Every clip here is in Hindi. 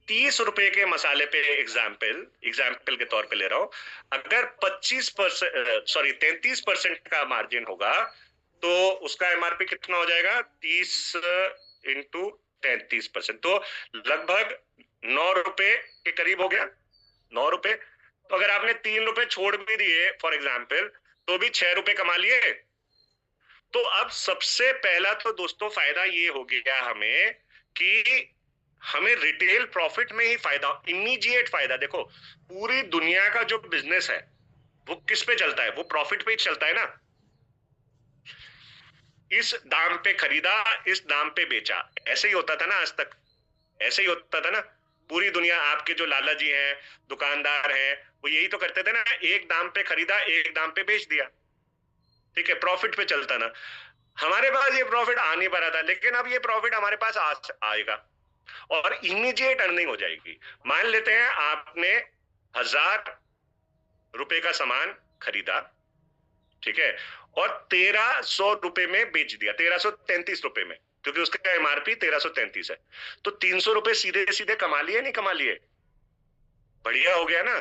30 रुपए के मसाले पे एग्जाम्पल के तौर पे ले रहा हूं, अगर 25%, सॉरी 33% का मार्जिन होगा तो उसका एमआरपी कितना हो जाएगा? 30 × 33%, तो लगभग 9 रुपए के करीब हो गया। 9 रुपए, तो अगर आपने 3 रुपए छोड़ भी दिए फॉर एग्जाम्पल, तो भी 6 रुपए कमा लिए। तो अब सबसे पहला तो दोस्तों फायदा ये हो गया हमें कि हमें रिटेल प्रॉफिट में ही फायदा, इमीडिएट फायदा। देखो, पूरी दुनिया का जो बिजनेस है वो किस पे चलता है? वो प्रॉफिट पे ही चलता है ना। इस दाम पे खरीदा, इस दाम पे बेचा, ऐसे ही होता था ना आज तक, ऐसे ही होता था ना। पूरी दुनिया, आपके जो लाला जी हैं, दुकानदार हैं, वो यही तो करते थे ना, एक दाम पे खरीदा, एक दाम पे बेच दिया। ठीक है, प्रॉफिट पे चलता ना। हमारे पास ये प्रॉफिट आ नहीं पा रहा था, लेकिन अब ये प्रॉफिट हमारे पास आएगा और इमीडिएट अर्निंग हो जाएगी। मान लेते हैं आपने 1000 रुपए का सामान खरीदा, ठीक है, और 1300 रुपए में बेच दिया, 1333 रुपए में, क्योंकि उसका एमआरपी 1333 है। तो 300 रुपए सीधे सीधे कमा लिए, नहीं कमा लिए? बढ़िया हो गया ना।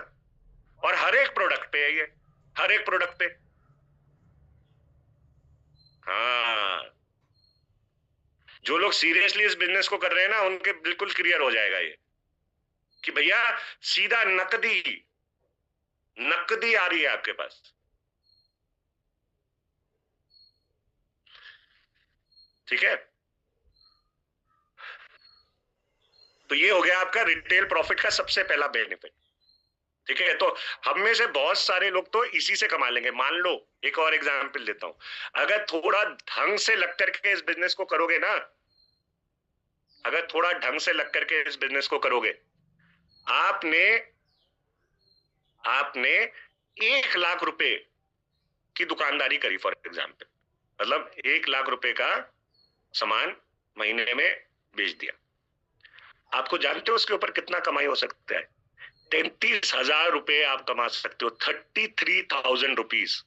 और हर एक प्रोडक्ट पे है ये, हर एक प्रोडक्ट पे। हाँ, जो लोग सीरियसली इस बिजनेस को कर रहे हैं ना, उनके बिल्कुल क्लियर हो जाएगा ये कि भैया सीधा नकदी, नकदी आ रही है आपके पास। ठीक है, तो ये हो गया आपका रिटेल प्रॉफिट का सबसे पहला बेनिफिट। ठीक है, तो हम में से बहुत सारे लोग तो इसी से कमा लेंगे। मान लो, एक और एग्जांपल देता हूं, अगर थोड़ा ढंग से लग करके इस बिजनेस को करोगे ना, अगर थोड़ा ढंग से लग करके इस बिजनेस को करोगे, आपने आपने 1 लाख रुपए की दुकानदारी करी फॉर एग्जाम्पल, मतलब 1 लाख रुपए का सामान महीने में बेच दिया। आपको जानते हो उसके ऊपर कितना कमाई हो सकता है? 33,000 रुपए आप कमा सकते हो। 33,000 रुपीज,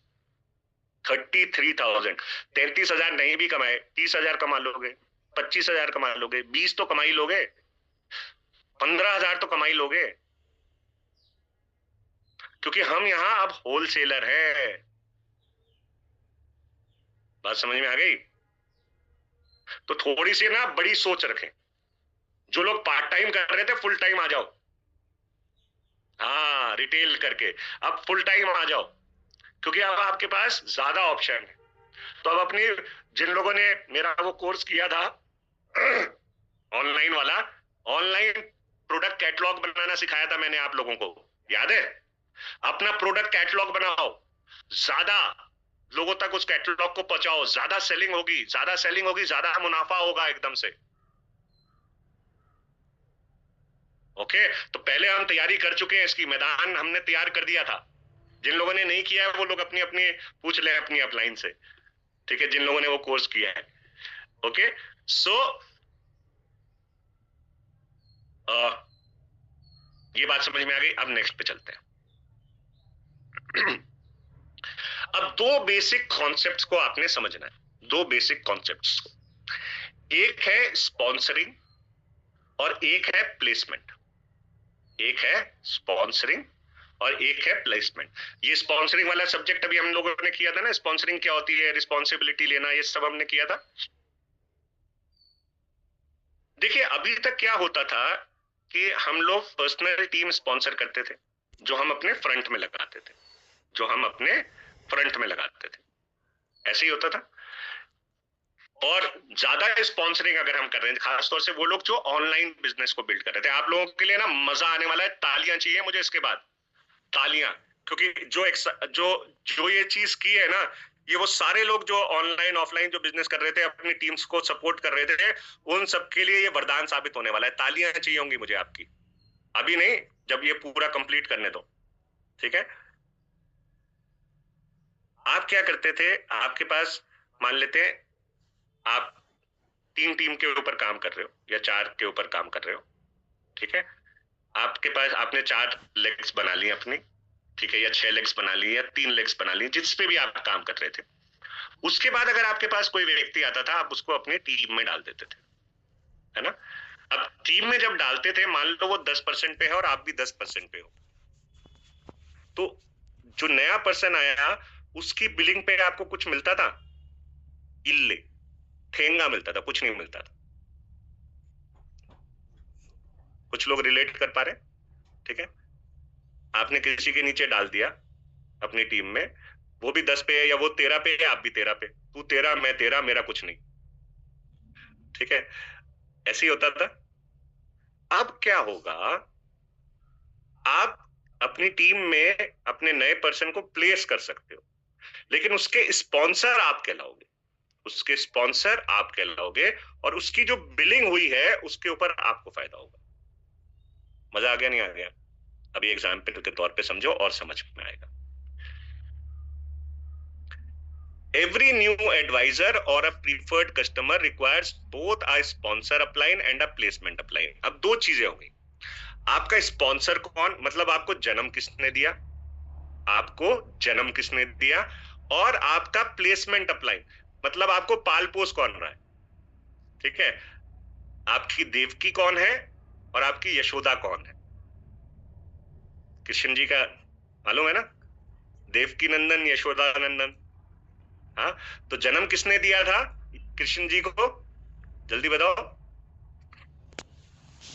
33,000। 33,000 नहीं भी कमाए, 30,000 कमा लोगे, 25,000 कमा लोगे, 20 तो कमा ही लोगे, 15,000 तो कमा ही लोगे, क्योंकि हम यहां अब होलसेलर हैं। बात समझ में आ गई? तो थोड़ी सी ना बड़ी सोच रखें। जो लोग पार्ट टाइम कर रहे थे, फुल टाइम आ जाओ। हाँ, रिटेल करके अब फुल टाइम आ जाओ, क्योंकि अब आपके पास ज्यादा ऑप्शन है। तो अब अपनी, जिन लोगों ने मेरा वो कोर्स किया था ऑनलाइन वाला, ऑनलाइन प्रोडक्ट कैटलॉग बनाना सिखाया था मैंने आप लोगों को, याद है? अपना प्रोडक्ट कैटलॉग बनाओ, ज्यादा लोगों तक उस कैटलॉग को पहुंचाओ, ज्यादा सेलिंग होगी, ज्यादा सेलिंग होगी, ज्यादा मुनाफा होगा एकदम से। ओके, तो पहले हम तैयारी कर चुके हैं, इसकी मैदान हमने तैयार कर दिया था। जिन लोगों ने नहीं किया है वो लोग अपनी अपनी पूछ लें अपनी अपलाइन से, ठीक है, जिन लोगों ने वो कोर्स किया है। ओके, सो ये बात समझ में आ गई। अब नेक्स्ट पे चलते हैं। अब दो बेसिक कॉन्सेप्ट्स को आपने समझना है, दो बेसिक कॉन्सेप्ट्स को। एक है स्पॉन्सरिंग और एक है प्लेसमेंट। एक है स्पॉन्सरिंग और एक है प्लेसमेंट। ये स्पॉन्सरिंग वाला सब्जेक्ट अभी हम लोगों ने किया था ना, स्पॉन्सरिंग क्या होती है, रिस्पॉन्सिबिलिटी लेना, ये सब हमने किया था। देखिए, अभी तक क्या होता था कि हम लोग पर्सनल टीम स्पॉन्सर करते थे, जो हम अपने फ्रंट में लगाते थे, जो हम अपने फ्रंट में लगाते थे, ऐसे ही होता था। और ज्यादा स्पॉन्सरिंग अगर हम कर रहे हैं, खासतौर से वो लोग जो ऑनलाइन बिजनेस को बिल्ड कर रहे थे, आप लोगों के लिए ना मजा आने वाला है, तालियां चाहिए मुझे इसके बाद, तालियां। क्योंकि जो जो ये चीज की है ना, ये वो सारे लोग जो ऑनलाइन ऑफलाइन जो बिजनेस कर रहे थे, अपनी टीम्स को सपोर्ट कर रहे थे, उन सबके लिए ये वरदान साबित होने वाला है। तालियां चाहिए होंगी मुझे आपकी, अभी नहीं, जब ये पूरा कंप्लीट करने दो। ठीक है, आप क्या करते थे, आपके पास मान लेते हैं आप 3 टीम के ऊपर काम कर रहे हो या 4 के ऊपर काम कर रहे हो। ठीक है, आपके पास आपने 4 लेग्स बना ली अपनी, ठीक है, या 6 लेग्स बना ली या 3 लेग्स बना ली, जिस पे भी आप काम कर रहे थे। उसके बाद अगर आपके पास कोई व्यक्ति आता था, आप उसको अपनी टीम में डाल देते थे, है ना। अब टीम में जब डालते थे, मान लो वो 10% पे है और आप भी 10% पे हो, तो जो नया पर्सन आया उसकी बिलिंग पे आपको कुछ मिलता था? इल्ले ठेंगा मिलता था, कुछ नहीं मिलता था। कुछ लोग रिलेट कर पा रहे हैं? ठीक है, आपने किसी के नीचे डाल दिया अपनी टीम में, वो भी 10 पे है या वो 13 पे है, आप भी 13 पे, तू 13 मैं 13, मेरा कुछ नहीं। ठीक है, ऐसे ही होता था। अब क्या होगा, आप अपनी टीम में अपने नए पर्सन को प्लेस कर सकते हो, लेकिन उसके स्पॉन्सर आप कहलाओगे, उसके स्पॉन्सर आप कहलाओगे, और उसकी जो बिलिंग हुई है उसके ऊपर आपको फायदा होगा। मजा आ गया नहीं आ गया? अभी एग्जाम्पल के तौर पे समझो और समझ में आएगा। Every new advisor or a preferred customer requires both a sponsor upline and a placement upline. अब दो चीजें हो गई। आपका स्पॉन्सर कौन, मतलब आपको जन्म किसने दिया, आपको जन्म किसने दिया, और आपका प्लेसमेंट अपलाइन, मतलब आपको पाल पोस कौन रहा है। ठीक है, आपकी देवकी कौन है और आपकी यशोदा कौन है। कृष्ण जी का मालूम है ना, देवकी नंदन यशोदा नंदन। हाँ, तो जन्म किसने दिया था कृष्ण जी को? जल्दी बताओ,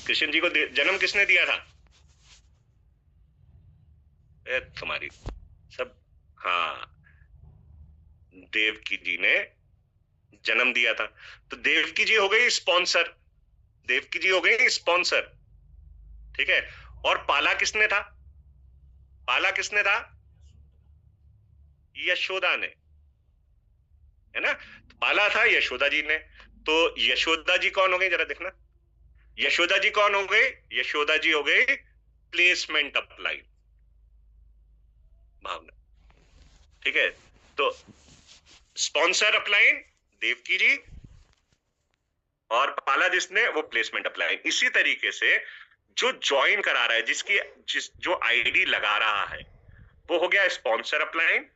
कृष्ण जी को जन्म किसने दिया था? तुम्हारी सब, हाँ, देवकी जी ने जन्म दिया था। तो देवकी जी हो गई स्पॉन्सर, देवकी जी हो गई स्पॉन्सर। ठीक है, और पाला किसने था? पाला किसने था? यशोदा ने, है ना। तो पाला था यशोदा जी ने। तो यशोदा जी कौन हो गई, जरा देखना, यशोदा जी कौन हो गई? यशोदा जी हो गई प्लेसमेंट अप्लाई भावना। ठीक है, तो स्पॉन्सर अपलाइन देवकी जी, और पाला जिसने वो प्लेसमेंट अप्लाई। इसी तरीके से जो ज्वाइन करा रहा है, जो आईडी लगा रहा है, वो हो गया स्पॉन्सर अपलाइन।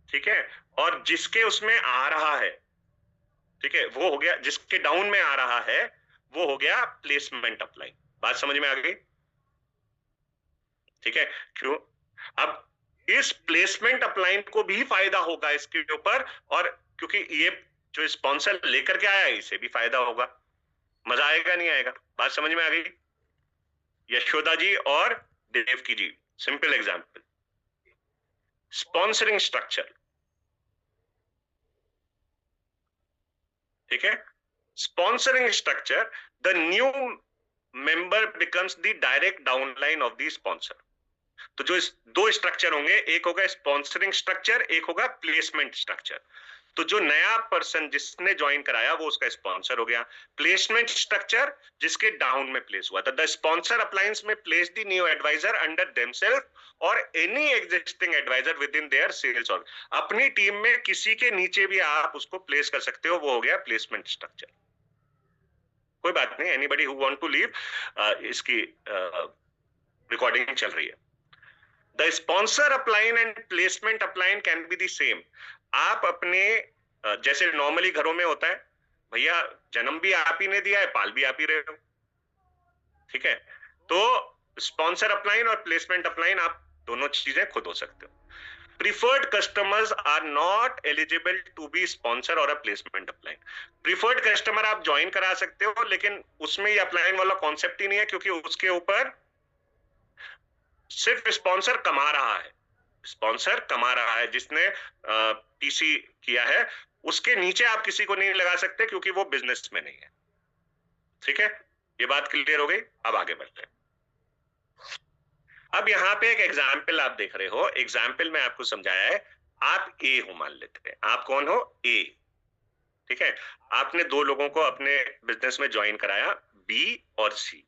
ठीक है, और जिसके उसमें आ रहा है, ठीक है, वो हो गया, जिसके डाउन में आ रहा है वो हो गया प्लेसमेंट अप्लाई। बात समझ में आ गई? ठीक है, क्यों? अब इस प्लेसमेंट अप्लाइन को भी फायदा होगा इसके ऊपर, और क्योंकि ये जो स्पॉन्सर लेकर के आया है इसे भी फायदा होगा। मजा आएगा नहीं आएगा? बात समझ में आ गई? यशोदा जी और देवकी जी, सिंपल एग्जांपल। स्पॉन्सरिंग स्ट्रक्चर, ठीक है, sponsoring structure, the new member becomes the direct downline of the sponsor. तो जो दो स्ट्रक्चर होंगे, एक होगा स्पॉन्सरिंग स्ट्रक्चर, एक होगा प्लेसमेंट स्ट्रक्चर। तो जो नया पर्सन जिसने ज्वाइन कराया वो उसका स्पॉन्सर हो गया। प्लेसमेंट स्ट्रक्चर जिसके डाउन में प्लेस हुआ था, द स्पॉन्सर अप्लायंस में place the new adviser under themselves और any existing adviser within their sales. और अपनी टीम में किसी के नीचे भी आप उसको प्लेस कर सकते हो, वो हो गया प्लेसमेंट स्ट्रक्चर। कोई बात नहीं, anybody who want to leave, इसकी रिकॉर्डिंग चल रही है। The sponsor upline and placement upline can be the same. आप अपने जैसे नॉर्मली घरों में होता है, भैया जन्म भी आप ही ने दिया है, पाल भी आप ही रहे हो। ठीक है, तो स्पॉन्सर अपलाइन और प्लेसमेंट अपलाइन आप दोनों चीजें खुद हो सकते हो। Preferred customers are not eligible to be sponsor और a placement upline. Preferred customer आप ज्वाइन करा सकते हो, लेकिन उसमें ये अपलाइन वाला कॉन्सेप्ट ही नहीं है, क्योंकि उसके ऊपर सिर्फ स्पॉन्सर कमा रहा है। स्पॉन्सर कमा रहा है, जिसने पीसी किया है, उसके नीचे आप किसी को नहीं लगा सकते, क्योंकि वो बिजनेस में नहीं है। ठीक है, ये बात क्लियर हो गई? अब आगे बढ़ते हैं। अब यहाँ पे एक एग्जाम्पल आप देख रहे हो, एग्जाम्पल में आपको समझाया है। आप ए हो, मान लेते हैं आप कौन हो? ए। ठीक है, आपने दो लोगों को अपने बिजनेस में ज्वाइन कराया, बी और सी।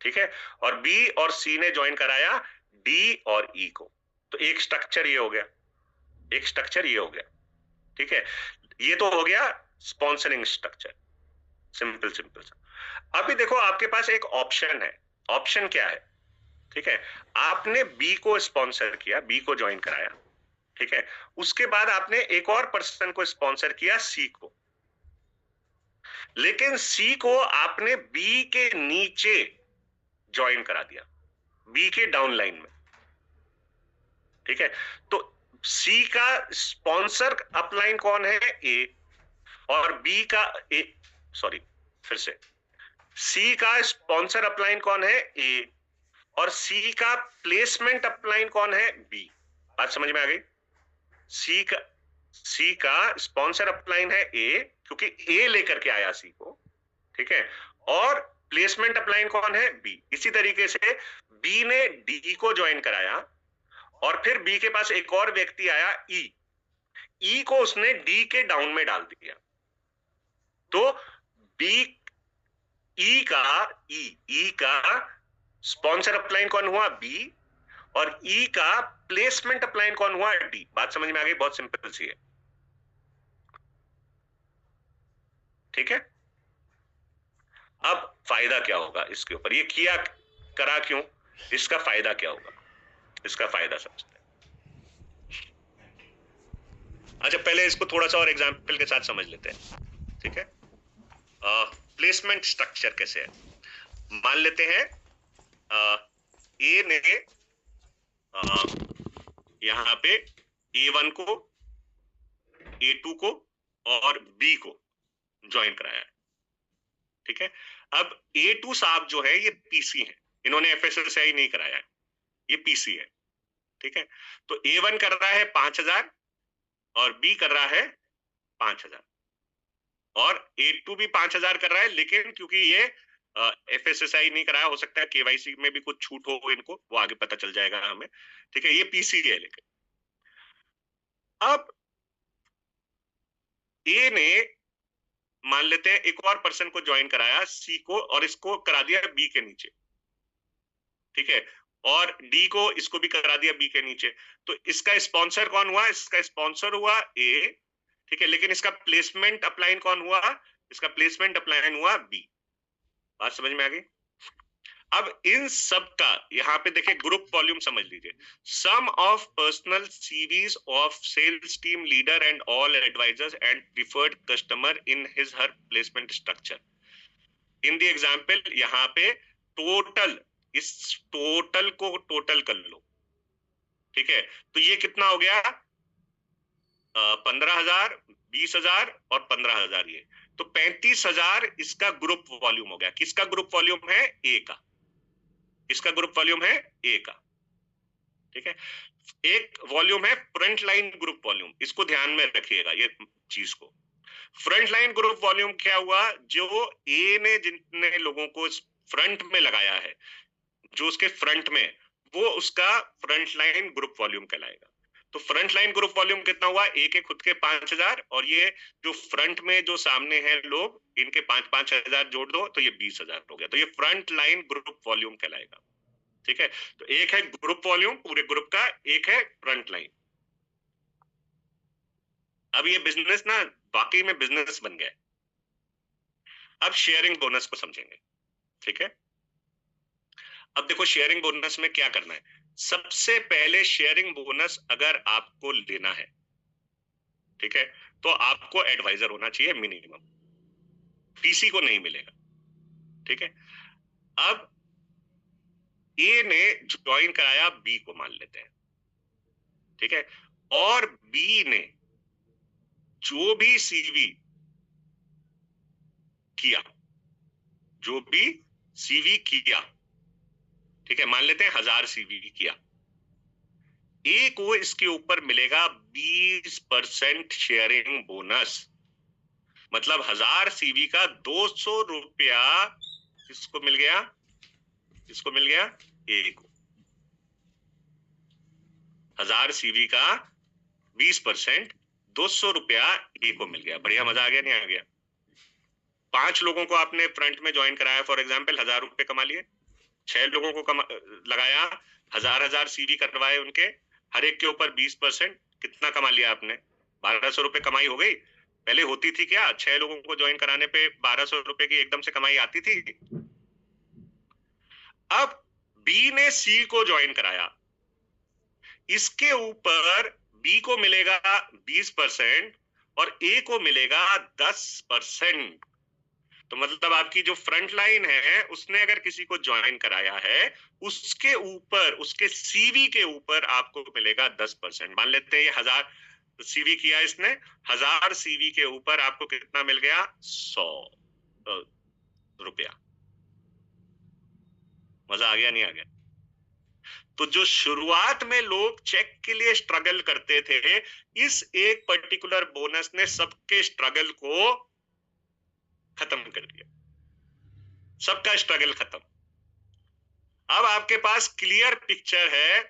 ठीक है, और बी और सी ने ज्वाइन कराया डी और ई को। तो एक स्ट्रक्चर ये हो गया, एक स्ट्रक्चर ये हो गया। ठीक है, ये तो हो गया स्पॉन्सरिंग स्ट्रक्चर, सिंपल सिंपल सा। अभी देखो आपके पास एक ऑप्शन है। ऑप्शन क्या है? ठीक है, आपने बी को स्पॉन्सर किया, बी को ज्वाइन कराया। ठीक है, उसके बाद आपने एक और पर्सन को स्पॉन्सर किया, सी को। लेकिन सी को आपने बी के नीचे ज्वाइन करा दिया, बी के डाउन लाइन में, ठीक है। तो सी का स्पॉन्सर अपलाइन कौन है? ए। और बी का ए, सॉरी फिर से, सी का स्पॉन्सर अपलाइन कौन है? ए। और सी का प्लेसमेंट अपलाइन कौन है? बी। बात समझ में आ गई? सी का स्पॉन्सर अपलाइन है ए, क्योंकि ए लेकर के आया सी को, ठीक है। और प्लेसमेंट अपलाइन कौन है? बी। इसी तरीके से बी ने डी को ज्वाइन कराया, और फिर बी के पास एक और व्यक्ति आया ई, ई को उसने डी के डाउन में डाल दिया। तो बी ई का स्पॉन्सर अपलाइन कौन हुआ? बी। और ई का प्लेसमेंट अपलाइन कौन हुआ? डी। बात समझ में आ गई? बहुत सिंपल सी है, ठीक है। अब फायदा क्या होगा इसके ऊपर? ये किया करा क्यों? इसका फायदा क्या होगा? इसका फायदा समझते हैं। अच्छा, पहले इसको थोड़ा सा और एग्जाम्पल के साथ समझ लेते हैं, ठीक है। प्लेसमेंट स्ट्रक्चर कैसे है? मान लेते हैं ए ने यहां पे A1 को, A2 को और B को ज्वाइन कराया है, ठीक है। अब A2 साहब जो है ये पीसी है, इन्होंने FSSAI नहीं कराया है, ये पीसी है, ठीक है। तो A1 कर रहा है 5,000 और B कर रहा है 5,000, और A2 भी 5,000 कर रहा है, लेकिन क्योंकि ये FSSAI नहीं कराया, हो सकता है KYC में भी कुछ छूट हो इनको, वो आगे पता चल जाएगा हमें, ठीक है। ये पीसी है, लेकिन अब ए ने मान लेते हैं एक और पर्सन को ज्वाइन कराया, सी को, और इसको करा दिया बी के नीचे, ठीक है। और डी को, इसको भी करा दिया बी के नीचे। तो इसका स्पॉन्सर कौन हुआ? इसका स्पॉन्सर हुआ ए, ठीक है, लेकिन इसका प्लेसमेंट अप्लाइन कौन हुआ? इसका प्लेसमेंट अप्लाइन हुआ बी। बात समझ में आ गई? अब इन सब का यहां पे देखिए ग्रुप वॉल्यूम समझ लीजिए। Sum of personal CVs of sales team leader and all advisers and preferred customer in his her placement structure. In the example यहां पे टोटल, इस टोटल को टोटल कर लो, ठीक है। तो ये कितना हो गया? 15,000, 20,000 और 15,000, ये तो 35,000 इसका ग्रुप वॉल्यूम हो गया। किसका ग्रुप वॉल्यूम है? ए का। इसका ग्रुप वॉल्यूम है ए का, ठीक है। एक वॉल्यूम है फ्रंट लाइन ग्रुप वॉल्यूम, इसको ध्यान में रखिएगा ये चीज को। फ्रंट लाइन ग्रुप वॉल्यूम क्या हुआ? जो ए ने जितने लोगों को फ्रंट में लगाया है, जो उसके फ्रंट में, वो उसका फ्रंट लाइन ग्रुप वॉल्यूम कहलाएगा। तो फ्रंट लाइन ग्रुप वॉल्यूम कितना हुआ? ए के खुद के 5,000, और ये जो फ्रंट में जो सामने हैं लोग, इनके 5,000 जोड़ दो तो ये 20,000 हो गया। तो ये फ्रंट लाइन ग्रुप वॉल्यूम कहलाएगा, ठीक है। तो एक है ग्रुप वॉल्यूम पूरे ग्रुप का, एक है फ्रंट लाइन। अब ये बिजनेस ना वाकई में बिजनेस बन गया। अब शेयरिंग बोनस को समझेंगे, ठीक है। अब देखो शेयरिंग बोनस में क्या करना है। सबसे पहले शेयरिंग बोनस अगर आपको लेना है, ठीक है, तो आपको एडवाइजर होना चाहिए मिनिमम, पीसी को नहीं मिलेगा, ठीक है। अब ए ने ज्वाइन कराया बी को, मान लेते हैं, ठीक है, और बी ने जो भी सीवी किया, जो भी सीवी किया, ठीक है, मान लेते हैं 1,000 सीवी किया, ए को इसके ऊपर मिलेगा 20% शेयरिंग बोनस। मतलब 1,000 सीवी का 200 रुपया किसको मिल गया? किसको मिल गया? ए को। 1,000 सीवी का 20%, 200 रुपया ए को मिल गया। बढ़िया, मजा आ गया नहीं आ गया? 5 लोगों को आपने फ्रंट में ज्वाइन कराया, फॉर एग्जाम्पल 1,000 रुपए कमा लिए। 6 लोगों को लगाया, 1,000 सीवी करवाए उनके, हर एक के ऊपर 20%, कितना कमा लिया आपने? 1,200 रुपए कमाई हो गई। पहले होती थी क्या? 6 लोगों को ज्वाइन कराने पे 1,200 रुपए की एकदम से कमाई आती थी। अब बी ने सी को ज्वाइन कराया, इसके ऊपर बी को मिलेगा 20% और ए को मिलेगा 10%। तो मतलब आपकी जो फ्रंट लाइन है उसने अगर किसी को ज्वाइन कराया है, उसके ऊपर, उसके सीवी के ऊपर आपको मिलेगा 10%। मान लेते हैं ये 1000 सीवी किया इसने, 1000 सीवी के ऊपर आपको कितना मिल गया? 100 रुपया। मजा आ गया नहीं आ गया? तो जो शुरुआत में लोग चेक के लिए स्ट्रगल करते थे, इस एक पर्टिकुलर बोनस ने सबके स्ट्रगल को खत्म कर दिया, सबका स्ट्रगल खत्म। अब आपके पास क्लियर पिक्चर है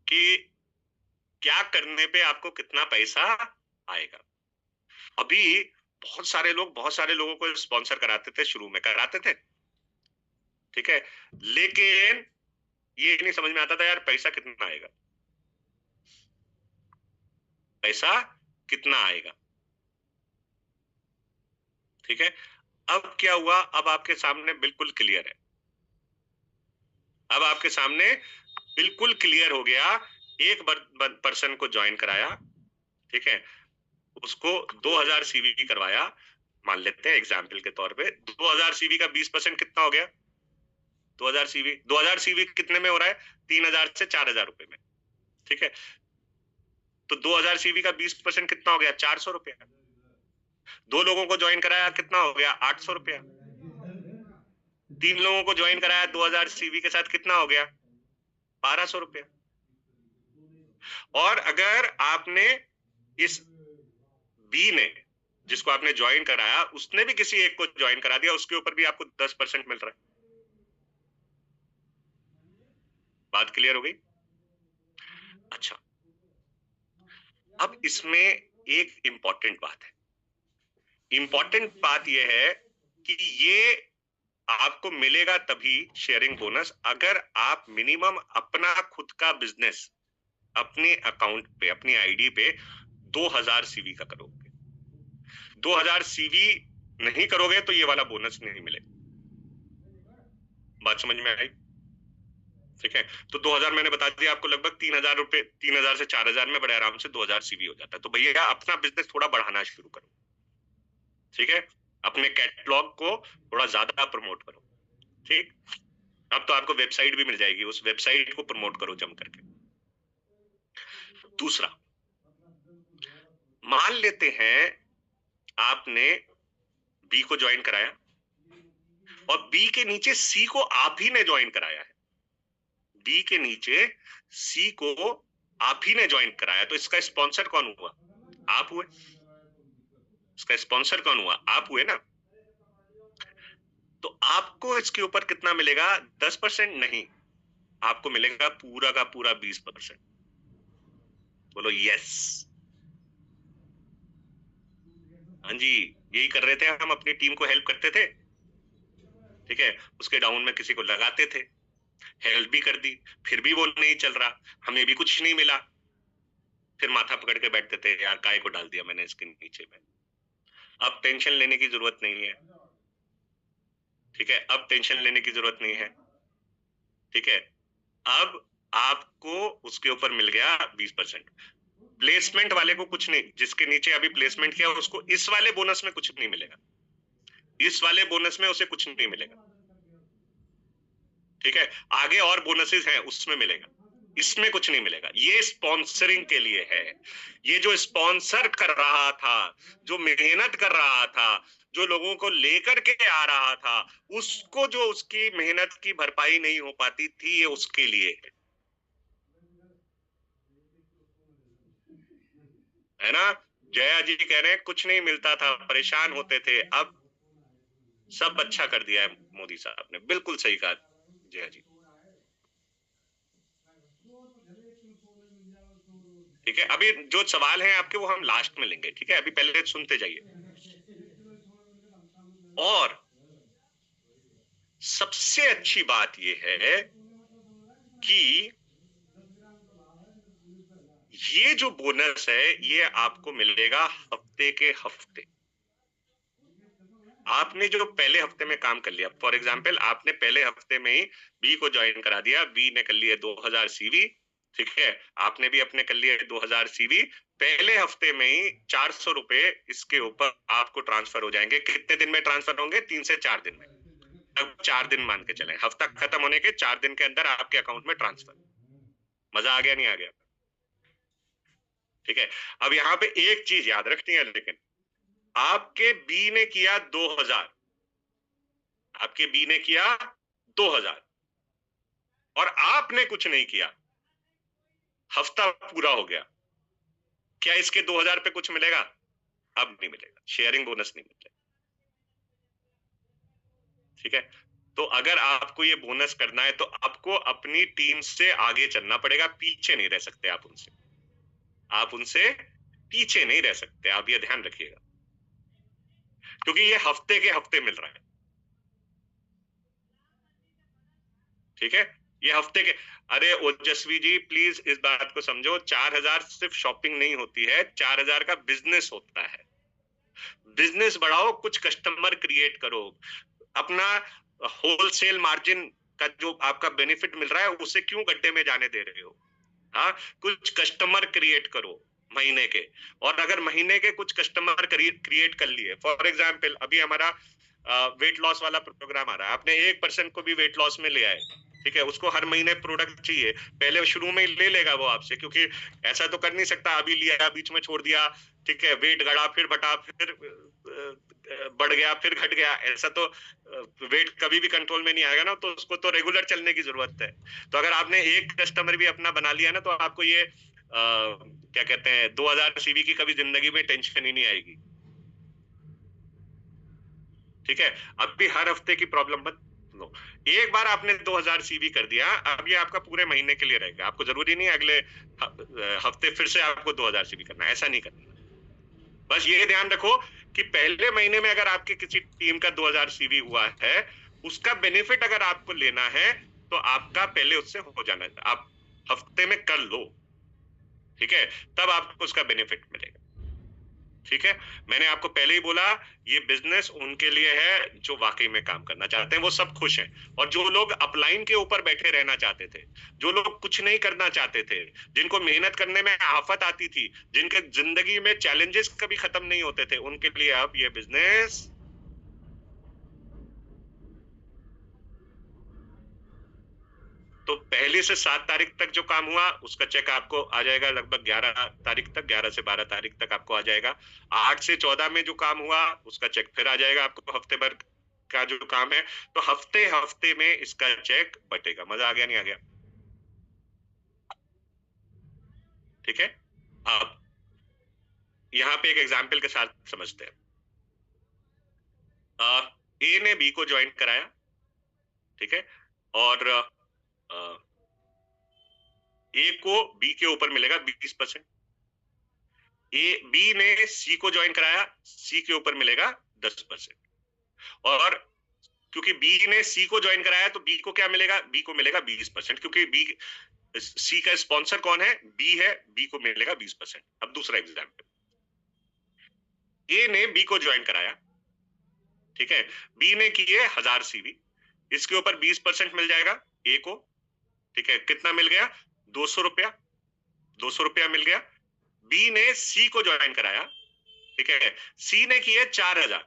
कि क्या करने पे आपको कितना पैसा आएगा। अभी बहुत सारे लोगों को स्पॉन्सर कराते थे, शुरू में कराते थे, ठीक है, लेकिन ये नहीं समझ में आता था यार पैसा कितना आएगा, पैसा कितना आएगा। ठीक है, अब क्या हुआ? अब आपके सामने बिल्कुल क्लियर है, अब आपके सामने बिल्कुल क्लियर हो गया। एक पर्सन को ज्वाइन कराया, ठीक है, उसको 2000 सीवी करवाया, मान लेते हैं एग्जाम्पल के तौर पे 2000 सीवी का 20% कितना हो गया? 2000 सीवी कितने में हो रहा है? 3000 से 4000 रुपए में, ठीक है। तो 2000 सीवी का 20% कितना हो गया? 400 रुपया। 2 लोगों को ज्वाइन कराया, कितना हो गया? 800 रुपया। 3 लोगों को ज्वाइन कराया 2000 सीवी के साथ, कितना हो गया? 1200 रुपया। और अगर आपने इस बी ने, जिसको आपने ज्वाइन कराया, उसने भी किसी एक को ज्वाइन करा दिया, उसके ऊपर भी आपको 10% मिल रहा है। बात क्लियर हो गई? अच्छा, अब इसमें एक इंपॉर्टेंट बात है। इंपॉर्टेंट बात यह है कि ये आपको मिलेगा तभी शेयरिंग बोनस अगर आप मिनिमम अपना खुद का बिजनेस अपने अकाउंट पे, अपनी आईडी पे 2000 सीवी का करोगे। 2000 सीवी नहीं करोगे तो ये वाला बोनस नहीं मिलेगा। बात समझ में आई? ठीक है, तो 2000 मैंने बता दिया आपको, लगभग 3000 रुपए, 3000 से 4000 में बड़े आराम से 2000 सीवी हो जाता है। तो भैया अपना बिजनेस थोड़ा बढ़ाना शुरू करो, ठीक है, अपने कैटलॉग को थोड़ा ज्यादा प्रमोट करो, ठीक। अब तो आपको वेबसाइट भी मिल जाएगी, उस वेबसाइट को प्रमोट करो जम करके। दूसरा, मान लेते हैं आपने बी को ज्वाइन कराया और बी के नीचे सी को आप ही ने ज्वाइन कराया है, बी के नीचे सी को आप ही ने ज्वाइन कराया, तो इसका स्पॉन्सर कौन हुआ? आप हुए। इसका स्पॉन्सर कौन हुआ? आप हुए ना। तो आपको इसके ऊपर कितना मिलेगा? 10% नहीं, आपको मिलेगा पूरा का पूरा 20%। बोलो यस। हाँ जी, यही कर रहे थे हम, अपनी टीम को हेल्प करते थे, ठीक है, उसके डाउन में किसी को लगाते थे, हेल्प भी कर दी, फिर भी वो नहीं चल रहा, हमें भी कुछ नहीं मिला, फिर माथा पकड़ के बैठते थे, यार काय को डाल दिया मैंने इसके नीचे में। अब टेंशन लेने की जरूरत नहीं है, ठीक है, अब टेंशन लेने की जरूरत नहीं है, ठीक है। अब आपको उसके ऊपर मिल गया 20%। प्लेसमेंट वाले को कुछ नहीं, जिसके नीचे अभी प्लेसमेंट किया उसको इस वाले बोनस में कुछ नहीं मिलेगा, इस वाले बोनस में उसे कुछ नहीं मिलेगा, ठीक है। आगे और बोनसेस हैं उसमें मिलेगा, इसमें कुछ नहीं मिलेगा। ये स्पॉन्सरिंग के लिए है। ये जो स्पॉन्सर कर रहा था, जो मेहनत कर रहा था, जो लोगों को लेकर के आ रहा था, उसको जो उसकी मेहनत की भरपाई नहीं हो पाती थी, ये उसके लिए है ना। जया जी कह रहे हैं कुछ नहीं मिलता था, परेशान होते थे, अब सब अच्छा कर दिया है मोदी साहब ने। बिल्कुल सही कहा जया जी, ठीक है। अभी जो सवाल है आपके वो हम लास्ट में लेंगे, ठीक है, अभी पहले सुनते जाइए। और सबसे अच्छी बात यह है कि ये जो बोनस है ये आपको मिलेगा हफ्ते के हफ्ते। आपने जो पहले हफ्ते में काम कर लिया, फॉर एग्जांपल आपने पहले हफ्ते में ही बी को ज्वाइन करा दिया, बी ने कर लिया 2000 सीवी, ठीक है, आपने भी अपने कर लिए 2000 सीवी, पहले हफ्ते में ही 400 रुपए इसके ऊपर आपको ट्रांसफर हो जाएंगे। कितने दिन में ट्रांसफर होंगे? 3 से 4 दिन में। अब 4 दिन मान के चलें, हफ्ता खत्म होने के 4 दिन के अंदर आपके अकाउंट में ट्रांसफर। मजा आ गया नहीं आ गया? ठीक है। अब यहाँ पे एक चीज याद रखनी है, लेकिन आपके बी ने किया 2000, आपके बी ने किया 2000 और आपने कुछ नहीं किया, हफ्ता पूरा हो गया, क्या इसके 2000 पे कुछ मिलेगा? अब नहीं मिलेगा, शेयरिंग बोनस नहीं मिलेगा। ठीक है। तो अगर आपको ये बोनस करना है तो आपको अपनी टीम से आगे चलना पड़ेगा, पीछे नहीं रह सकते आप उनसे, आप उनसे पीछे नहीं रह सकते, आप ये ध्यान रखिएगा, क्योंकि ये हफ्ते के हफ्ते मिल रहा है। ठीक है, ये हफ्ते के। अरे ओजस्वी जी प्लीज इस बात को समझो, 4000 सिर्फ शॉपिंग नहीं होती है, 4000 का बिजनेस होता है। बिजनेस बढ़ाओ, कुछ कस्टमर क्रिएट करो, अपना होलसेल मार्जिन का जो आपका बेनिफिट मिल रहा है उसे क्यों गड्ढे में जाने दे रहे हो? हाँ, कुछ कस्टमर क्रिएट करो महीने के, और अगर महीने के कुछ कस्टमर क्रिएट कर लिए, फॉर एग्जाम्पल अभी हमारा वेट लॉस वाला प्रोग्राम आ रहा है, आपने एक पर्सन को भी वेट लॉस में ले आए, ठीक है, उसको हर महीने प्रोडक्ट चाहिए, पहले शुरू में ले लेगा वो आपसे, क्योंकि ऐसा तो कर नहीं सकता अभी लिया बीच में छोड़ दिया, ठीक है, वेट घटा फिर बटा फिर बढ़ गया फिर घट गया, ऐसा तो वेट कभी भी कंट्रोल में नहीं आएगा ना, तो उसको तो रेगुलर चलने की जरूरत है। तो अगर आपने एक कस्टमर भी अपना बना लिया ना, तो आपको ये क्या कहते हैं 2000 सीवी की कभी जिंदगी में टेंशन ही नहीं आएगी। ठीक है, अब भी हर हफ्ते की प्रॉब्लम मत लो, एक बार आपने 2000 सीवी कर दिया, अब ये आपका पूरे महीने के लिए रहेगा, आपको जरूरी नहीं अगले हफ्ते फिर से आपको 2000 सीवी करना, ऐसा नहीं करना। बस ये ध्यान रखो कि पहले महीने में अगर आपके किसी टीम का 2000 सीवी हुआ है, उसका बेनिफिट अगर आपको लेना है तो आपका पहले उससे हो जाना है, आप हफ्ते में कर लो, ठीक है, तब आपको उसका बेनिफिट मिलेगा। ठीक है, मैंने आपको पहले ही बोला ये बिजनेस उनके लिए है जो वाकई में काम करना चाहते हैं, वो सब खुश हैं, और जो लोग अपलाइन के ऊपर बैठे रहना चाहते थे, जो लोग कुछ नहीं करना चाहते थे, जिनको मेहनत करने में आफत आती थी, जिनके जिंदगी में चैलेंजेस कभी खत्म नहीं होते थे, उनके लिए अब ये बिजनेस तो 1 से 7 तारीख तक जो काम हुआ उसका चेक आपको आ जाएगा लगभग 11 तारीख तक, 11 से 12 तारीख तक आपको आ जाएगा। 8 से 14 में जो काम हुआ उसका चेक फिर आ जाएगा आपको, हफ्ते भर का जो काम है, तो हफ्ते हफ्ते में इसका चेक बटेगा। मजा आ गया नहीं आ गया? ठीक है, अब यहाँ पे एक एग्जाम्पल के साथ समझते हैं। ए ने बी को ज्वाइन कराया, ठीक है, और ए को बी के ऊपर मिलेगा 20%, ए बी ने सी को ज्वाइन कराया, सी के ऊपर मिलेगा 10%, और क्योंकि बी ने सी को ज्वाइन कराया तो बी को क्या मिलेगा? बी को मिलेगा 20%, क्योंकि बी सी का स्पॉन्सर कौन है? बी है, बी को मिलेगा 20%। अब दूसरा एग्जाम्पल, ए ने बी को ज्वाइन कराया, ठीक है, बी ने किए 1000 सीवी, इसके ऊपर 20% मिल जाएगा ए को, ठीक है, कितना मिल गया? 200 रुपया, 200 रुपया मिल गया। बी ने सी को ज्वाइन कराया, ठीक है, सी ने किए 4000,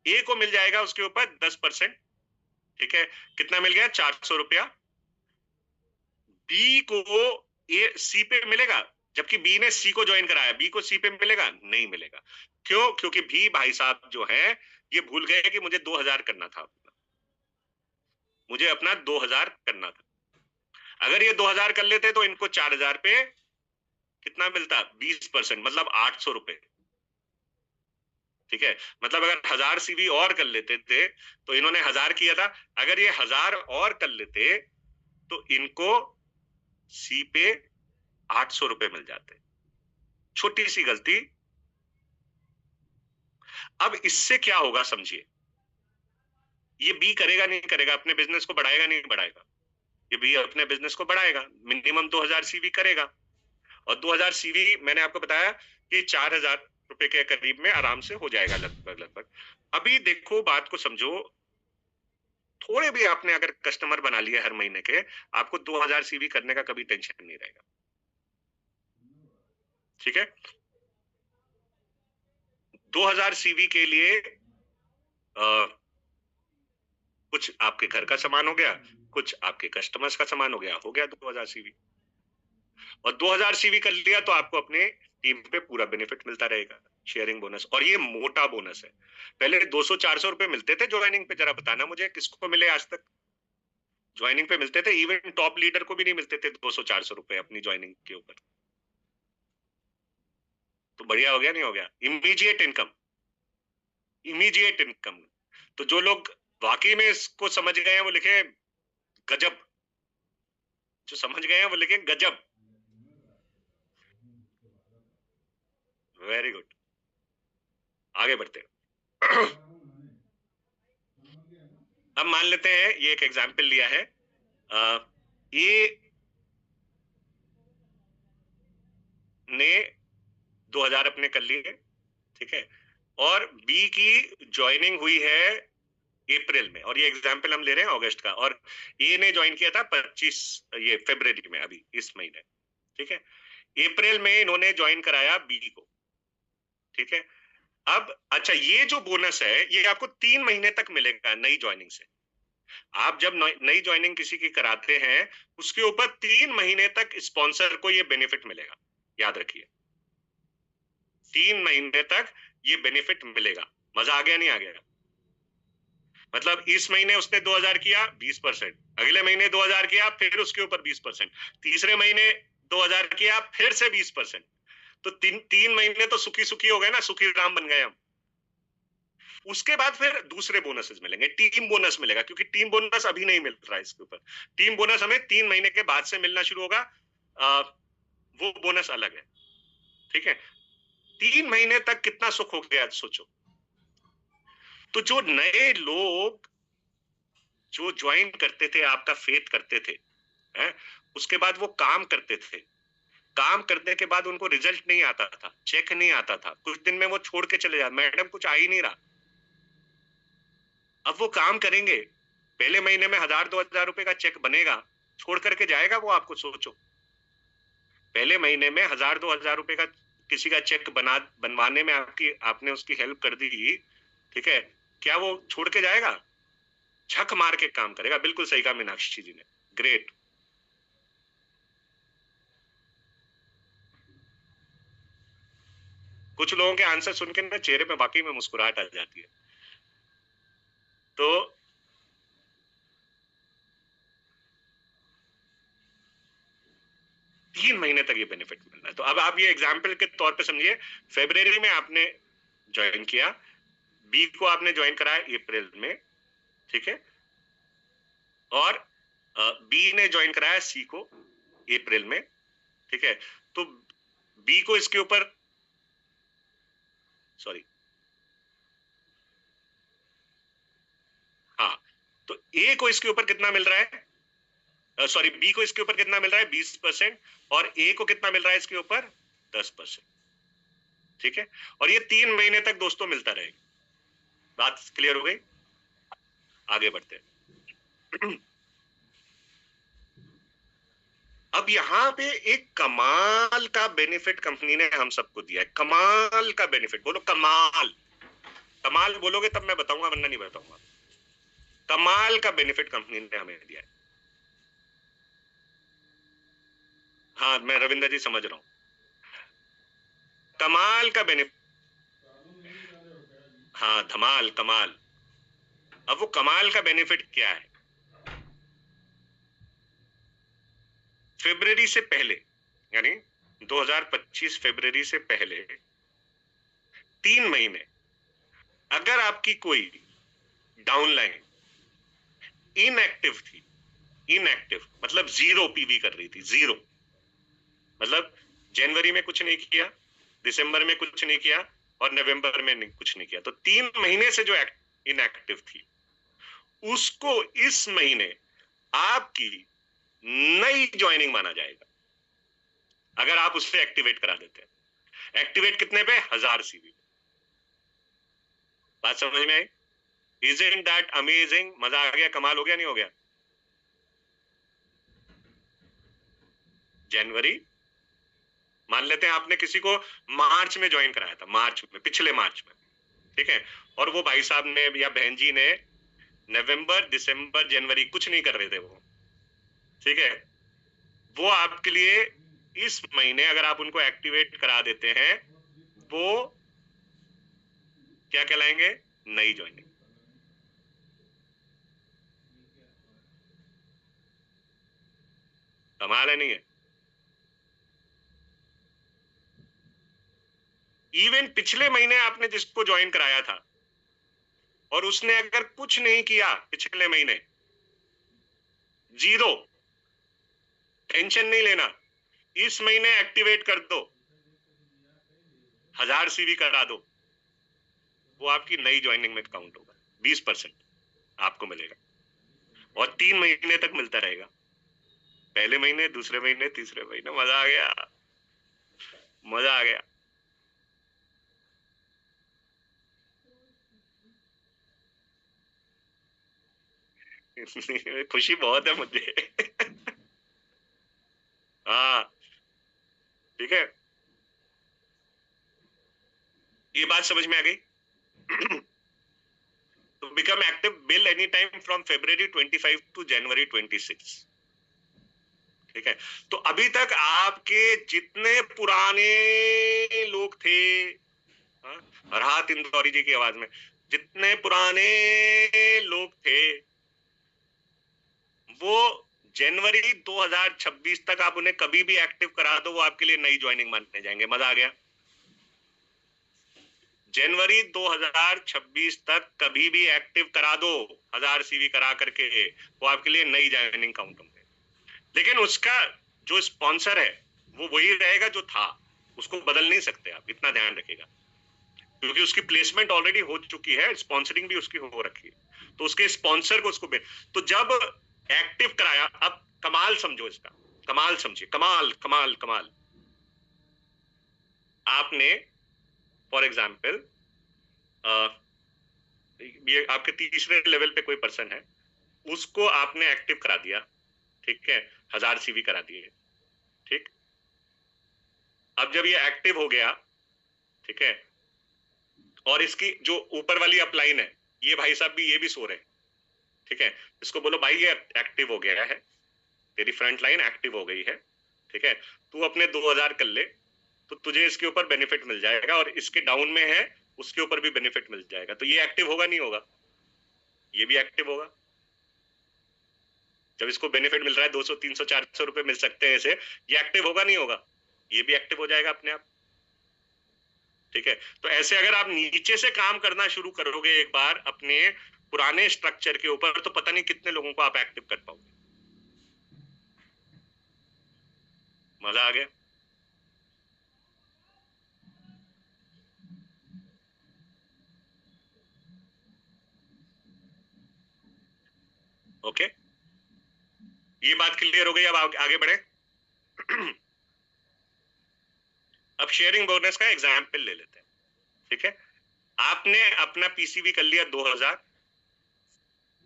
ए को मिल जाएगा उसके ऊपर 10%, ठीक है, कितना मिल गया? 400 रुपया। बी को ए सी पे मिलेगा, जबकि बी ने सी को ज्वाइन कराया, बी को सी पे मिलेगा? नहीं मिलेगा। क्यों? क्योंकि भी भाई साहब जो है ये भूल गए कि मुझे 2000 करना था, मुझे अपना 2000 करना था। अगर ये 2000 कर लेते तो इनको 4000 पे कितना मिलता? 20%, मतलब 800 रुपए। ठीक है, मतलब अगर 1000 सीवी और कर लेते थे तो इन्होंने 1000 किया था, अगर ये 1000 और कर लेते तो इनको सी पे 800 रुपए मिल जाते। छोटी सी गलती। अब इससे क्या होगा समझिए, ये बी करेगा नहीं करेगा, अपने बिजनेस को बढ़ाएगा नहीं बढ़ाएगा? ये बी अपने बिजनेस को बढ़ाएगा, मिनिमम 2000 सीवी करेगा, और 2000 सीवी मैंने आपको बताया कि 4000 रुपए के करीब में आराम से हो जाएगा लगभग लगभग। अभी देखो बात को समझो, थोड़े भी आपने अगर कस्टमर बना लिया हर महीने के, आपको 2000 सीवी करने का कभी टेंशन नहीं रहेगा। ठीक है, 2000 सीवी के लिए कुछ आपके घर का सामान हो गया, कुछ आपके कस्टमर्स का सामान हो गया 2000 सीवी। और 2000 सीवी कर लिया तो आपको अपने टीम पे पूरा बेनिफिट मिलता रहेगा, शेयरिंग बोनस। और ये मोटा बोनस है। पहले 200-400 रुपए मिलते थे ज्वाइनिंग पे, जरा बताना मुझे किसको मिले आज तक। ज्वाइनिंग पे मिलते थे, इवन टॉप लीडर को भी नहीं मिलते थे 200-400 रुपए अपनी ज्वाइनिंग के ऊपर। तो बढ़िया हो गया नहीं हो गया? Immediate income, immediate income. तो जो लोग वाकई में इसको समझ गए हैं वो लिखे गजब, जो समझ गए हैं वो लिखे गजब। वेरी गुड, आगे बढ़ते हैं। अब मान लेते हैं ये एक एग्जाम्पल लिया है, ए ने 2000 अपने कर लिए, ठीक है, और बी की ज्वाइनिंग हुई है अप्रैल में, और ये एग्जाम्पल हम ले रहे हैं अगस्त का, और ए ने ज्वाइन किया था 25 ये फरवरी में, अभी इस महीने, ठीक है। अप्रैल में इन्होंने ज्वाइन कराया बी को, ठीक है। अब अच्छा, ये जो बोनस है ये आपको 3 महीने तक मिलेगा नई ज्वाइनिंग से। आप जब नई ज्वाइनिंग किसी की कराते हैं उसके ऊपर 3 महीने तक स्पॉन्सर को ये बेनिफिट मिलेगा, याद रखिए 3 महीने तक ये बेनिफिट मिलेगा। मजा आ गया नहीं आ गया? मतलब इस महीने उसने 2000 किया 20%, अगले महीने 2000 किया फिर उसके ऊपर 20%, तीसरे महीने 2000 किया फिर से 20%। तो तीन महीने तो सुखी सुखी हो गए ना, सुखी राम बन गए हम। उसके बाद फिर दूसरे बोनसेस मिलेंगे, टीम बोनस मिलेगा, क्योंकि टीम बोनस अभी नहीं मिल रहा है इसके ऊपर। टीम बोनस हमें 3 महीने के बाद से मिलना शुरू होगा, वो बोनस अलग है, ठीक है। 3 महीने तक कितना सुख हो गया सोचो। तो जो नए लोग जो ज्वाइन करते थे, आपका फेथ करते थे, है? उसके बाद वो काम करते थे, काम करने के बाद उनको रिजल्ट नहीं आता था, चेक नहीं आता था, कुछ दिन में वो छोड़ के चले जाते, मैडम कुछ आ ही नहीं रहा। अब वो काम करेंगे, पहले महीने में 1000-2000 रुपए का चेक बनेगा, छोड़ करके जाएगा वो, आपको सोचो। पहले महीने में 1000-2000 रुपए का किसी का चेक बनवाने में आपने उसकी हेल्प कर दी, ठीक है, क्या वो छोड़ के जाएगा? झक मार के काम करेगा। बिल्कुल सही कहा मीनाक्षी जी ने, ग्रेट। कुछ लोगों के आंसर सुन के ना चेहरे पे वाकई में मुस्कुराहट आ जाती है। तो 3 महीने तक ये बेनिफिट मिलना है। तो अब आप ये एग्जाम्पल के तौर पे समझिए, फरवरी में आपने ज्वाइन किया, बी को आपने ज्वाइन कराया अप्रैल में, ठीक है, और बी ने ज्वाइन कराया सी को अप्रैल में, ठीक है। तो बी को इसके ऊपर, सॉरी, हाँ, तो ए को इसके ऊपर कितना मिल रहा है, सॉरी, बी को इसके ऊपर कितना मिल रहा है 20%, और ए को कितना मिल रहा है इसके ऊपर 10%, ठीक है। और ये 3 महीने तक दोस्तों मिलता रहेगा। बात क्लियर हो गई? आगे बढ़ते हैं। अब यहाँ पे एक कमाल का बेनिफिट कंपनी ने हम सबको दिया है, कमाल का बेनिफिट। बोलो कमाल, कमाल बोलोगे तब मैं बताऊंगा, वरना नहीं बताऊंगा। कमाल का बेनिफिट कंपनी ने हमें दिया है। हाँ, मैं रविंदर जी समझ रहा हूँ, कमाल का बेनिफिट। हाँ, धमाल, कमाल। अब वो कमाल का बेनिफिट क्या है? फरवरी से पहले, यानी 2025 फरवरी से पहले 3 महीने अगर आपकी कोई डाउनलाइन इनएक्टिव थी, इनएक्टिव मतलब जीरो पीवी कर रही थी, जीरो, मतलब जनवरी में कुछ नहीं किया, दिसंबर में कुछ नहीं किया, और नवंबर में कुछ नहीं किया, तो 3 महीने से जो इनएक्टिव थी उसको इस महीने आपकी नई ज्वाइनिंग माना जाएगा, अगर आप उससे एक्टिवेट करा देते हैं। एक्टिवेट कितने पे? 1000 सीवी। बात समझ में आई? Isn't that amazing? मजा आ गया, कमाल हो गया नहीं हो गया? जनवरी, मान लेते हैं आपने किसी को मार्च में ज्वाइन कराया था, मार्च में, पिछले मार्च में, ठीक है, और वो भाई साहब ने या बहन जी ने नवंबर, दिसंबर, जनवरी कुछ नहीं कर रहे थे वो, ठीक है, वो आपके लिए इस महीने अगर आप उनको एक्टिवेट करा देते हैं, वो क्या कहलाएंगे? नई ज्वाइनिंग। कमाल है नहीं है? इवन पिछले महीने आपने जिसको ज्वाइन कराया था और उसने अगर कुछ नहीं किया पिछले महीने, जीरो, टेंशन नहीं लेना, इस महीने एक्टिवेट कर दो, 1000 सीवी करा दो, वो आपकी नई ज्वाइनिंग में काउंट होगा, 20% आपको मिलेगा, और 3 महीने तक मिलता रहेगा, पहले महीने, दूसरे महीने, तीसरे महीने। मजा आ गया, मजा आ गया। खुशी बहुत है मुझे। हाँ, ठीक है, ये बात समझ में आ गई। तो become active bill any time from February 25 to January 26, ठीक है। तो अभी तक आपके जितने पुराने लोग थे, हाँ, राहत इंदौरी जी की आवाज में, जितने पुराने लोग थे, वो जनवरी 2026 तक आप उन्हें कभी भी एक्टिव करा दो, वो आपके लिए नई ज्वाइनिंग मानने जाएंगे। मजा आ गया? जनवरी 2026 तक कभी भी एक्टिव करा दो, 1000 सीवी करा करके, वो आपके लिए नई ज्वाइनिंग काउंट होंगे। लेकिन उसका जो स्पॉन्सर है वो वही रहेगा जो था, उसको बदल नहीं सकते आप, इतना ध्यान रखिएगा, क्योंकि उसकी प्लेसमेंट ऑलरेडी हो चुकी है, स्पॉन्सरिंग भी उसकी हो रखी है, तो उसके स्पॉन्सर को उसको तो जब एक्टिव कराया, अब कमाल समझो इसका, कमाल समझिए, कमाल कमाल कमाल। आपने फॉर एग्जाम्पल, ये आपके तीसरे लेवल पे कोई पर्सन है, उसको आपने एक्टिव करा दिया, ठीक है, 1000 सीवी करा दिए, ठीक। अब जब ये एक्टिव हो गया, ठीक है, और इसकी जो ऊपर वाली अपलाइन है, ये भाई साहब भी, ये भी सो रहे हैं, ठीक है, इसको बोलो भाई ये एक्टिव हो गया है, तेरी फ्रंट लाइन एक्टिव हो गई है, ठीक है, तू अपने 2000 कर ले, तो तुझे इसके ऊपर बेनिफिट मिल जाएगा, और इसके डाउन में है उसके ऊपर भी बेनिफिट मिल जाएगा। तो ये एक्टिव होगा नहीं होगा? ये भी एक्टिव होगा। जब इसको बेनिफिट मिल रहा है, 200 300 400 रुपए मिल सकते हैं इसे, ये एक्टिव होगा नहीं होगा? ये भी एक्टिव हो जाएगा अपने आप, ठीक है। तो ऐसे अगर आप नीचे से काम करना शुरू करोगे एक बार अपने पुराने स्ट्रक्चर के ऊपर, तो पता नहीं कितने लोगों को आप एक्टिव कर पाओगे। मजा आ गया? ओके, ये बात क्लियर हो गई। अब आगे बढ़े। अब शेयरिंग बोनस का एग्जाम्पल ले लेते हैं, ठीक है। आपने अपना पीसीवी कर लिया 2000,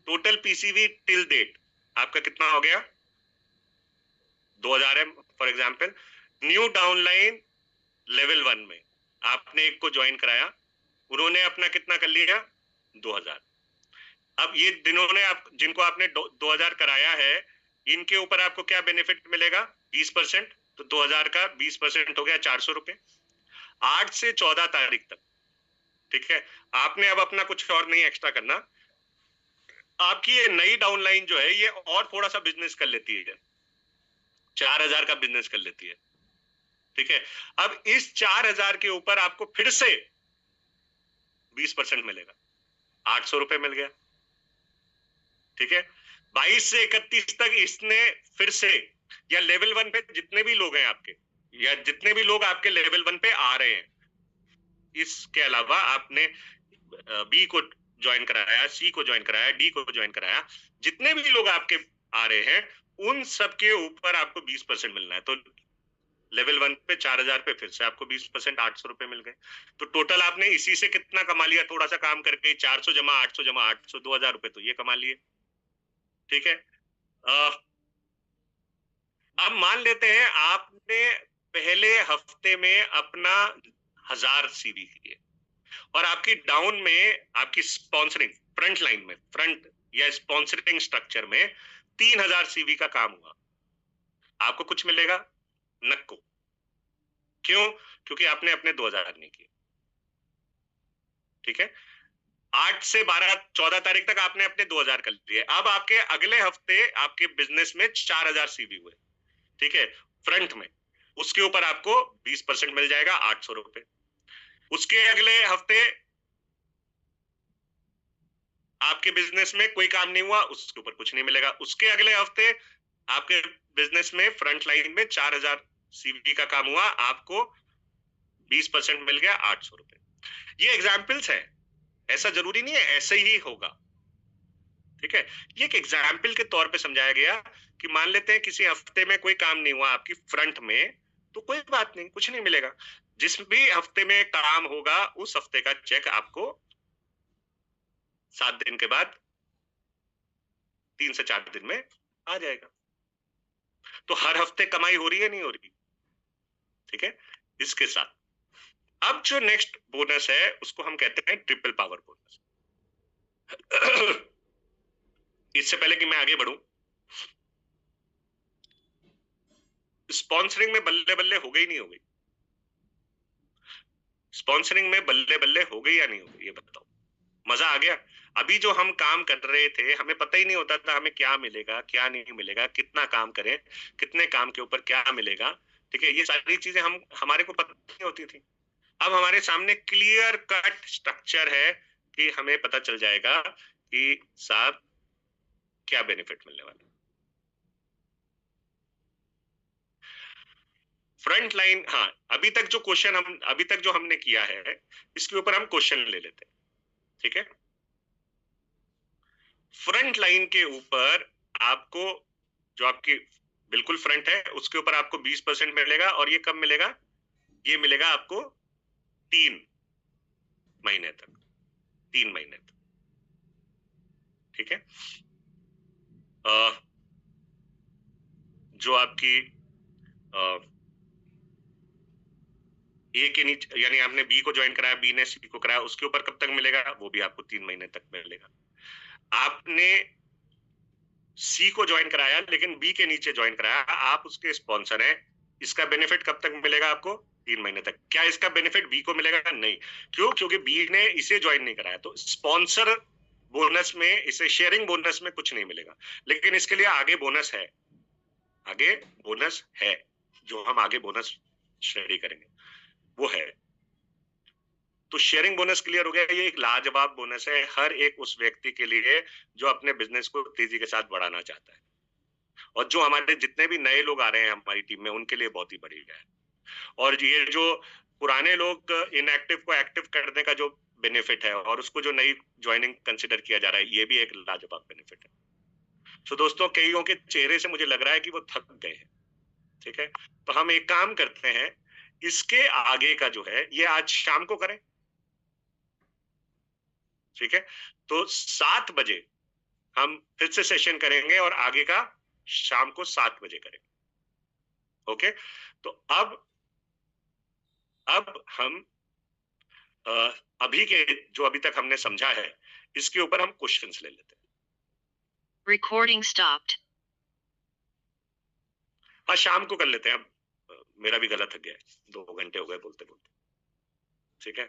टोटल पीसीवी टिल डेट आपका कितना हो गया? 2000 है for example. New downline level 1 में आपने एक को ज्वाइन कराया, उन्होंने अपना कितना कर लिया? 2000। अब ये जिन्होंने आप जिनको आपने 2000 कराया है, इनके ऊपर आपको क्या बेनिफिट मिलेगा? 20%। तो 2000 का 20% हो गया 400 रुपए। 8 से 14 तारीख तक, ठीक है, आपने अब अपना कुछ और नहीं एक्स्ट्रा करना। आपकी ये नई डाउनलाइन जो है, ये और थोड़ा सा बिजनेस कर लेती है, 4000 का बिजनेस कर लेती है, ठीक है। अब इस 4000 के ऊपर आपको फिर से 20% मिलेगा, 800 रुपए मिल गया, ठीक है। 22 से 31 तक इसने फिर से, या लेवल 1 पे जितने भी लोग हैं आपके, या जितने भी लोग आपके लेवल 1 पे आ रहे हैं, इसके अलावा आपने बी को ज्वाइन कराया, सी को ज्वाइन कराया, डी को ज्वाइन कराया, जितने भी लोग आपके आ रहे हैं, उन सबके ऊपर आपको 20% मिलना है। तो लेवल 1 पे 4000 पे फिर से आपको 20%, 800 रुपए मिल गए। तो टोटल आपने इसी से कितना कमा लिया? थोड़ा सा काम करके 400 जमा 800 जमा 800, 2000 रुपए तो ये कमा लिए, ठीक है। अब मान लेते हैं आपने पहले हफ्ते में अपना 1000 सीवी किए, और आपकी डाउन में आपकी स्पॉन्सरिंग फ्रंट लाइन में, फ्रंट या स्पॉन्सरिंग स्ट्रक्चर में 3000 सीवी का काम हुआ, आपको कुछ मिलेगा? नक्को। क्यों? क्योंकि आपने अपने 2000 नहीं किए। ठीक है, 8 से 12 14 तारीख तक आपने अपने 2000 कर लिए। अब आपके अगले हफ्ते आपके बिजनेस में 4000 सीवी हुए, ठीक है, फ्रंट में, उसके ऊपर आपको 20% मिल जाएगा, 800 रुपए। उसके अगले हफ्ते आपके बिजनेस में कोई काम नहीं हुआ, उसके ऊपर कुछ नहीं मिलेगा। उसके अगले हफ्ते आपके बिजनेस में फ्रंट लाइन में 4000 सीवी का काम हुआ, आपको 20% मिल गया, 800 रुपए। ये एग्जाम्पल्स है, ऐसा जरूरी नहीं है ऐसे ही होगा। ठीक है, ये एक एग्जाम्पल के तौर पे समझाया गया कि मान लेते हैं किसी हफ्ते में कोई काम नहीं हुआ आपकी फ्रंट में, तो कोई बात नहीं, कुछ नहीं मिलेगा। जिस भी हफ्ते में काम होगा उस हफ्ते का चेक आपको 7 दिन के बाद, 3 से 4 दिन में आ जाएगा। तो हर हफ्ते कमाई हो रही है, नहीं हो रही? ठीक है, इसके साथ अब जो नेक्स्ट बोनस है उसको हम कहते हैं ट्रिपल पावर बोनस। इससे पहले कि मैं आगे बढ़ूं, स्पॉन्सरिंग में बल्ले बल्ले हो गई नहीं हो गई? स्पॉन्सरिंग में बल्ले बल्ले हो गई या नहीं हो गई, ये बताओ। मजा आ गया? अभी जो हम काम कर रहे थे हमें पता ही नहीं होता था हमें क्या मिलेगा क्या नहीं मिलेगा, कितना काम करें, कितने काम के ऊपर क्या मिलेगा। ठीक है, ये सारी चीजें हम हमारे को पता नहीं होती थी। अब हमारे सामने क्लियर कट स्ट्रक्चर है कि हमें पता चल जाएगा कि साहब क्या बेनिफिट मिलने वाला है। फ्रंट लाइन, हाँ, अभी तक जो हमने किया है इसके ऊपर हम क्वेश्चन ले लेते हैं। ठीक है, फ्रंट लाइन के ऊपर आपको, जो आपकी बिल्कुल फ्रंट है उसके ऊपर आपको 20% मिलेगा, और ये कब मिलेगा? ये मिलेगा आपको 3 महीने तक, 3 महीने तक। ठीक है, जो आपकी ए के नीचे, यानी आपने बी को ज्वाइन कराया, बी ने सी को कराया, उसके ऊपर कब तक मिलेगा? वो भी आपको 3 महीने तक मिलेगा। आपने सी को ज्वाइन कराया लेकिन बी के नीचे ज्वाइन कराया, आप उसके स्पॉन्सर हैं, इसका बेनिफिट कब तक मिलेगा आपको? 3 महीने तक। क्या इसका बेनिफिट बी को मिलेगा? नहीं। क्यों? क्योंकि बी ने इसे ज्वाइन नहीं कराया। तो स्पॉन्सर बोनस में, इसे शेयरिंग बोनस में कुछ नहीं मिलेगा, लेकिन इसके लिए आगे बोनस है, आगे बोनस है, जो हम आगे बोनस स्टडी करेंगे वो है। तो शेयरिंग बोनस क्लियर हो गया। ये एक लाजवाब बोनस है हर एक उस व्यक्ति के लिए जो अपने बिजनेस को तेजी के साथ बढ़ाना चाहता है, और जो हमारे जितने भी नए लोग आ रहे हैं हमारी टीम में उनके लिए बहुत ही बढ़िया है। और ये जो पुराने लोग इनएक्टिव को एक्टिव करने का जो बेनिफिट है और उसको जो नई ज्वाइनिंग कंसिडर किया जा रहा है, ये भी एक लाजवाब बेनिफिट है। तो दोस्तों, कईयों के चेहरे से मुझे लग रहा है कि वो थक गए हैं। ठीक है, तो हम एक काम करते हैं, इसके आगे का जो है ये आज शाम को करें। ठीक है, तो 7 बजे हम फिर से सेशन करेंगे और आगे का शाम को 7 बजे करेंगे। ओके, तो अब हम अभी के जो अभी तक हमने समझा है इसके ऊपर हम क्वेश्चंस ले लेते हैं। Recording stopped. हाँ, शाम को कर लेते हैं। अब मेरा भी गलत हो गया है, 2 घंटे हो गए बोलते बोलते। ठीक है,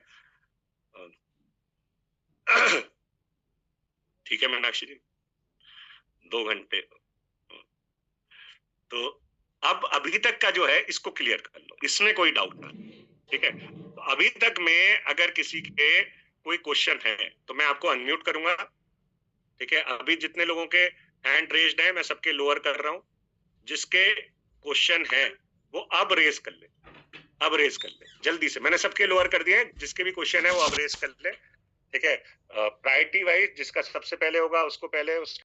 ठीक है मीनाक्षी जी, 2 घंटे। तो अब अभी तक का जो है इसको क्लियर कर लो, इसमें कोई डाउट ना। ठीक है, तो अभी तक में अगर किसी के कोई क्वेश्चन है तो मैं आपको अनम्यूट करूंगा। ठीक है, अभी जितने लोगों के हैंड रेज्ड है मैं सबके लोअर कर रहा हूं। जिसके क्वेश्चन है वो अब रेज कर ले, अब रेज कर ले जल्दी से। मैंने सबके लोअर कर दिए, जिसके भी क्वेश्चन है वो अब रेज कर ले। ठीक है, प्रायोरिटी वाइज जिसका सबसे पहले होगा उसको पहले, उसके